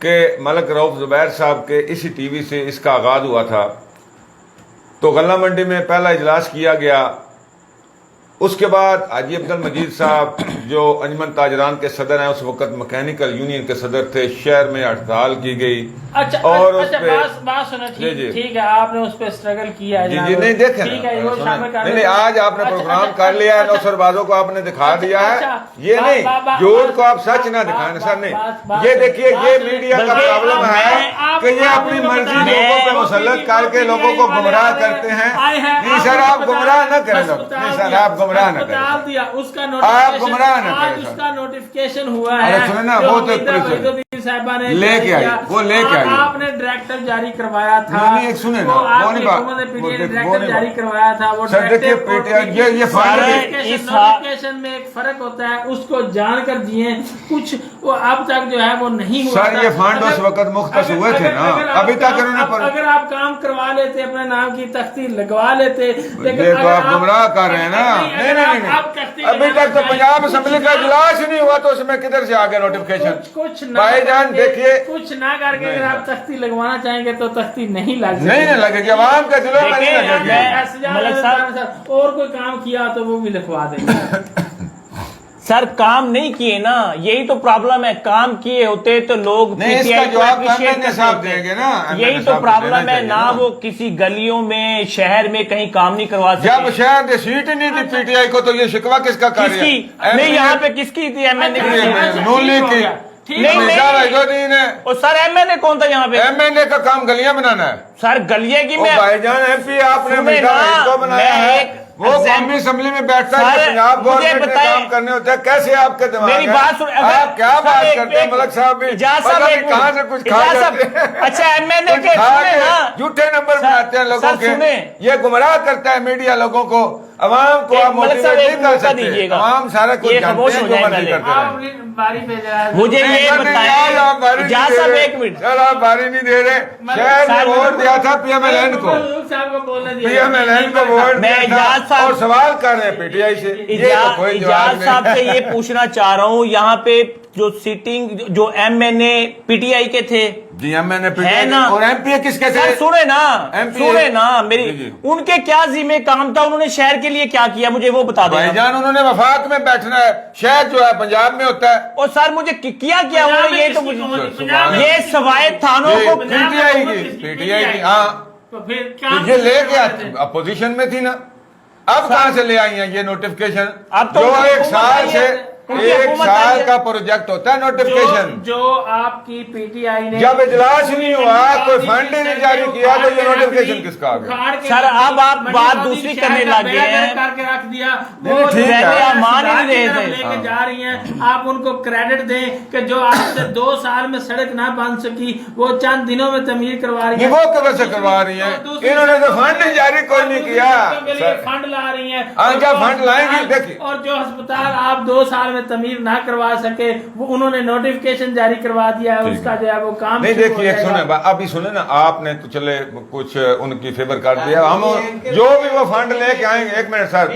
کہ ملک رؤف زبیر صاحب کے اسی ٹی وی سے اس کا آغاز ہوا تھا، تو غلہ منڈی میں پہلا اجلاس کیا گیا، اس کے بعد حاجی عبد المجید صاحب جو انجمن تاجران کے صدر ہیں، اس وقت مکینیکل یونین کے صدر تھے، شہر میں ہڑتال کی گئی، اچھا اور اس اچھا پہ بات سنیں، جی جی ٹھیک ہے، آپ نے اس پہ اسٹرگل کیا ہے جی جناب، جی نہیں دیکھیں ٹھیک ہے، وہ نا، شامل کر نہیں آج آپ نے پروگرام کر لیا ہے، نوسر بازوں کو آپ نے دکھا دیا ہے، یہ نہیں جھوٹ کو آپ سچ نہ دکھائیں سر، نہیں یہ دیکھیے یہ میڈیا کا پرابلم ہے کہ یہ اپنی مرضی لوگوں پہ مسلط کر کے لوگوں کو گمراہ کرتے ہیں۔ نہیں سر آپ گمراہ نہ کریں، نہیں سر آپ گمراہ نہ کریں، آپ گمراہ نہ کریں اس سر۔ کا نوٹیفکیشن ہوا ہے، ارے سنیں نا، وہ تو صاحبہ نے لے کے آئی، وہ لے کے آئی، آپ نے ڈائریکٹر جاری کروایا تھا، نہیں ایک سنیں نا، وہ نہیں بات، ڈائریکٹر جاری کروایا تھا، وہ سر دیکھیے یہ نوٹیفکیشن میں ایک فرق ہوتا ہے، اس کو جان کر دیے کچھ، وہ اب تک جو ہے وہ نہیں ہوا سر، یہ فنڈ اس وقت مختص ہوئے تھے نا، ابھی تک انہوں نے اگر آپ کام کروا لیتے، اپنے نام کی تختی لگوا لیتے، یہ تو آپ گمراہ کر رہے ہیں نا، نہیں نہیں نہیں، ابھی تک تو پنجاب اسمبلی کا اجلاس ہی نہیں ہوا، تو اس میں کدھر سے آگے نوٹیفکیشن؟ کچھ بھائی جان دیکھیے، کچھ نہ کر کے اگر آپ تختی لگوانا چاہیں گے تو تختی نہیں لگ سکتی، نہیں لگے گی، عوام کے دلوں میں نہیں لگے گی۔ ملک صاحب اور کوئی کام کیا تو وہ بھی لکھوا دیں گے۔ سر کام نہیں کیے نا، یہی تو پرابلم ہے، کام کیے ہوتے تو لوگ نہیں اس کا جواب ایم صاحب دیں گے نا، یہی تو پرابلم ہے نا، وہ کسی گلیوں میں شہر میں کہیں کام نہیں کروا سکتے۔ جب شہر نے سیٹ ہی نہیں دی پی ٹی آئی کو تو یہ شکوہ کس کا کر کس رہی کی ہے؟ نہیں، یہاں پہ کس کی تھی؟ ایم این اے کی؟ نون لیگ کی، اور سر ایم این اے کون تھا یہاں پہ؟ ایم این اے کا کام گلیاں بنانا ہے سر گلیے کی میں بھائی جان، ایم پی آپ نے بنایا ہے، وہ قومی اسمبلی میں بیٹھتا ہے، پنجاب گورنمنٹ نے کام کرنے ہوتے ہیں، کیسے آپ کے دماغ میری بات سن، آپ کیا بات کرتے ہیں ملک صاحب بھی، پتہ نہیں کہاں سے کچھ کھا جاتے ہیں، اچھا ایم این اے کے سنیں نا، جھوٹے نمبر بناتے ہیں لوگوں کے، یہ گمراہ کرتا ہے میڈیا لوگوں کو، عوام کو آپ موٹیویٹ نہیں کر سکتے، عوام سارا کچھ جانتے ہیں، جو مرضی کرتے ہیں۔ مجھے یہ بتائیں اجازت صاحب، ایک منٹ سر آپ باری نہیں دے رہے، شہر نے ووٹ دیا تھا پی ایم ایل این کو، پی ایم ایل این کو ووٹ دیا تھا، اور سوال کر رہے ہیں پی ٹی آئی سے، اجاز صاحب سے یہ پوچھنا چاہ رہا ہوں، یہاں پہ جو سیٹنگ جو M N A P T I کے تھے، جی M N A P T I اور ایم پی اے کس کے تھے؟ سنیں نا میری، ان کے کیا ذمہ کام تھا، انہوں نے شہر کے لیے کیا کیا، مجھے وہ بتا دیں۔ بھائی جان انہوں نے وفاق میں بیٹھنا ہے، شہر جو ہے پنجاب میں ہوتا ہے، اور سر مجھے کیا انہوں نے، یہ تو مجھے یہ سوائے تھانوں کو پی ٹی آئی کی، پی ٹی آئی کی، ہاں تو یہ لے کے اپوزیشن میں تھی نا، اب کہاں سے لے آئی ہیں یہ نوٹیفکیشن؟ اب تو جو ایک سال سے ایک سال کا پروجیکٹ ہوتا ہے نوٹیفکیشن، جو آپ کی پی ٹی آئی نے جب اجلاس نہیں ہوا، کوئی فنڈ ہی نہیں جاری کیا، تو یہ نوٹیفکیشن کس کا آ گیا؟ سر اب آپ بات دوسری کرنے لگے ہیں، کر کے رکھ دیا، ٹھیک ہے، مان ہی نہیں رہے لے کے جا رہی ہیں، آپ ان کو کریڈٹ دیں کہ جو آج سے 2 سال میں سڑک نہ بن سکی وہ چند دنوں میں تعمیر کروا رہی ہیں، وہ کب سے کروا رہی ہیں؟ انہوں نے تو فنڈ جاری کوئی نہیں کیا، فنڈ لا رہی ہیں، کیا فنڈ لائیں گی؟ دیکھیے، اور جو ہسپتال آپ 2 سال میں تعمیر نہ کروا سکے وہ انہوں نے نوٹیفکیشن جاری کروا دیا ہے، اس کا جو ہے وہ کام نہیں۔ دیکھیے ایک سنیں، ابھی سنیں نا، آپ نے تو چلے کچھ ان کی فیور کر دیا، ہم جو بھی وہ فنڈ لے کے آئیں گے، ایک منٹ سر،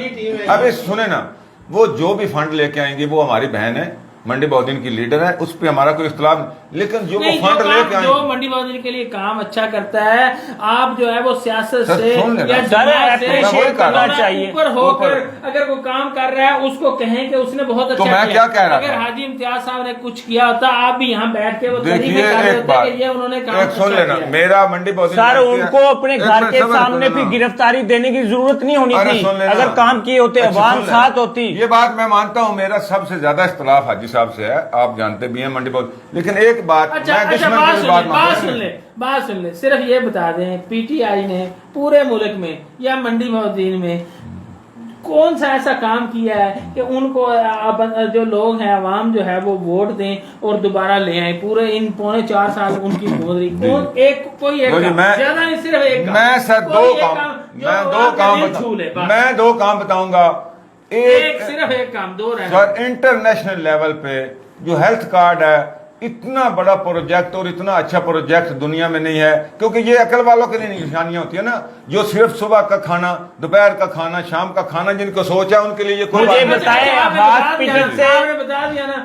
ابھی سنیں نا، وہ جو بھی فنڈ لے کے آئیں گے وہ ہماری بہن ہے، منڈی بہودین کی لیڈر ہے، اس پہ ہمارا کوئی اختلاف نہیں، لیکن جو وہ فنڈ لے کے آئیں جو منڈی بہودین کے لیے کام اچھا کرتا ہے، آپ جو ہے وہ سیاست سے یا جماعت سے کرنا چاہیے، اوپر ہو کر اگر کوئی کام کر رہا ہے اس کو کہیں کہ اس نے بہت اچھا میں کیا کہہ رہا اگر حاجی امتیاز صاحب نے کچھ کیا ہوتا آپ بھی یہاں بیٹھ کے وہ دیکھیے ایک بات، ایک سن لینا، میرا منڈی بہودین سر ان کو اپنے گھر کے سامنے پھر گرفتاری دینے کی ضرورت نہیں ہونی تھی، اگر کام کیے ہوتے عوام ساتھ ہوتی۔ یہ بات میں مانتا ہوں، میرا سب سے زیادہ اختلاف حاجی صاحب سے ہے، آپ جانتے بھی ہیں منڈی بہودین، لیکن ایک بات بات سن لیں، صرف یہ بتا دیں پی ٹی آئی نے پورے ملک میں یا منڈی بہودین میں کون سا ایسا کام کیا ہے کہ ان کو جو لوگ ہیں عوام جو ہے وہ ووٹ دیں اور دوبارہ لے آئیں؟ پورے ان 3.25 سال ان کی گزری، کوئی ایک زیادہ نہیں، صرف ایک میں سر دو کام بتاؤں گا، صرف ایک کام، 2 رہے سر، انٹرنیشنل لیول پہ جو ہیلتھ کارڈ ہے، اتنا بڑا پروجیکٹ اور اتنا اچھا پروجیکٹ دنیا میں نہیں ہے، کیونکہ یہ عقل والوں کے لیے نشانیاں ہوتی ہیں نا، جو صرف صبح کا کھانا، دوپہر کا کھانا، شام کا کھانا جن کو سوچا ان کے لیے یہ کوئی مجھے بتائیں، بتا دیا نا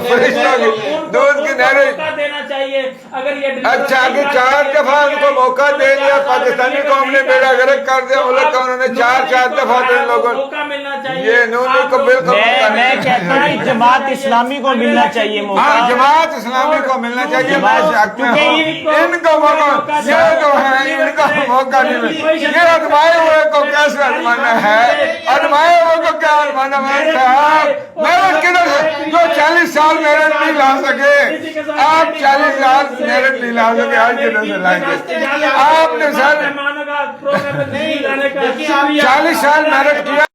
فرشتوں کی دودھ کی نہریں دینا چاہیے اگر یہ اچھا کہ 4 دفعہ ان کو موقع دے دیا پاکستانی قوم نے بیڑا غرق کر دیا ملک کا انہوں نے 4 دفعہ ان لوگوں موقع ملنا چاہیے یہ انہوں کو بالکل میں کہتا ہوں جماعت اسلامی کو ملنا چاہیے موقع ہاں جماعت اسلامی کو ملنا چاہیے میں اس حق میں ہوں ان کو موقع یہ جو ہے ان کو موقع نہیں ملتا یہ ادمائے ہوئے کو کیسے ادمانا ہے ادمائے ہوئے کو کیا ادمانا ہے صاحب میرٹ کدھر ہے جو 40 سال میرٹ نہیں لا سکے آپ 40 سال میرٹ نہیں لا سکے آج کدھر سے لائیں گے آپ نے سر 40 سال میرٹ کیا